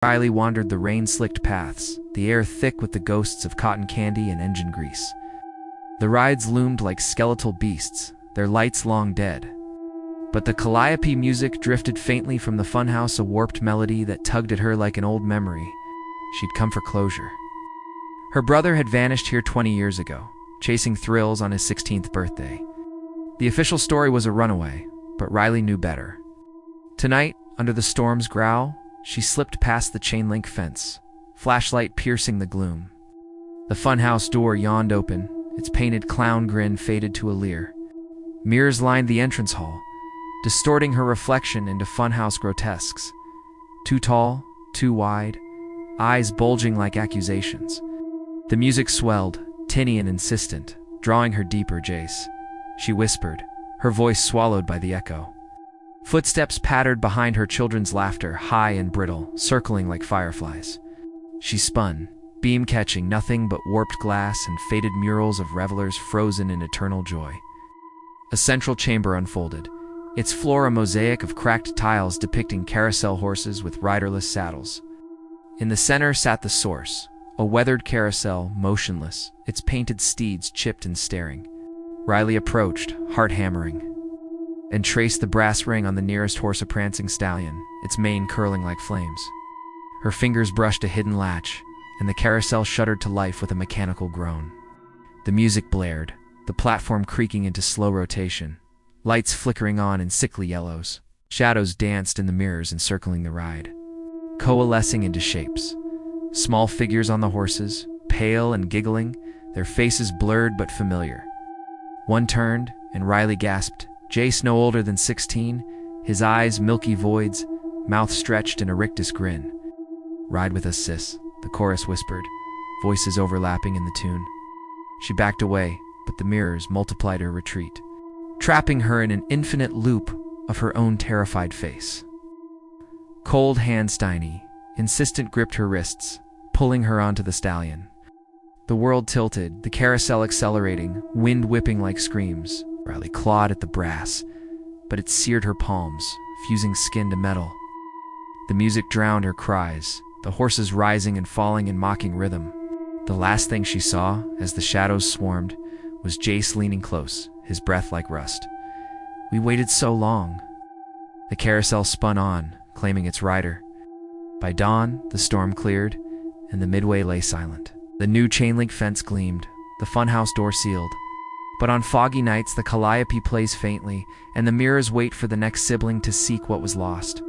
Riley wandered the rain-slicked paths, the air thick with the ghosts of cotton candy and engine grease. The rides loomed like skeletal beasts, their lights long dead. But the Calliope music drifted faintly from the funhouse, a warped melody that tugged at her like an old memory. She'd come for closure. Her brother had vanished here 20 years ago, chasing thrills on his 16th birthday. The official story was a runaway, but Riley knew better. Tonight, under the storm's growl, she slipped past the chain-link fence, flashlight piercing the gloom. The funhouse door yawned open, its painted clown grin faded to a leer. Mirrors lined the entrance hall, distorting her reflection into funhouse grotesques. Too tall, too wide, eyes bulging like accusations. The music swelled, tinny and insistent, drawing her deeper, Jace. She whispered, her voice swallowed by the echo. Footsteps pattered behind her, children's laughter, high and brittle, circling like fireflies. She spun, beam catching nothing but warped glass and faded murals of revelers frozen in eternal joy. A central chamber unfolded, its floor a mosaic of cracked tiles depicting carousel horses with riderless saddles. In the center sat the source, a weathered carousel, motionless, its painted steeds chipped and staring. Riley approached, heart hammering, and traced the brass ring on the nearest horse, a prancing stallion, its mane curling like flames. Her fingers brushed a hidden latch, and the carousel shuddered to life with a mechanical groan. The music blared, the platform creaking into slow rotation, lights flickering on in sickly yellows. Shadows danced in the mirrors encircling the ride, coalescing into shapes. Small figures on the horses, pale and giggling, their faces blurred but familiar. One turned, and Riley gasped. Jace, no older than 16, his eyes milky voids, mouth stretched in a rictus grin. "Ride with us, sis," the chorus whispered, voices overlapping in the tune. She backed away, but the mirrors multiplied her retreat, trapping her in an infinite loop of her own terrified face. Cold hands, tiny, insistent, gripped her wrists, pulling her onto the stallion. The world tilted, the carousel accelerating, wind whipping like screams. Riley clawed at the brass, but it seared her palms, fusing skin to metal. The music drowned her cries, the horses rising and falling in mocking rhythm. The last thing she saw, as the shadows swarmed, was Jace leaning close, his breath like rust. "We waited so long." The carousel spun on, claiming its rider. By dawn, the storm cleared, and the midway lay silent. The new chain-link fence gleamed, the funhouse door sealed. But on foggy nights, the Calliope plays faintly, and the mirrors wait for the next sibling to seek what was lost.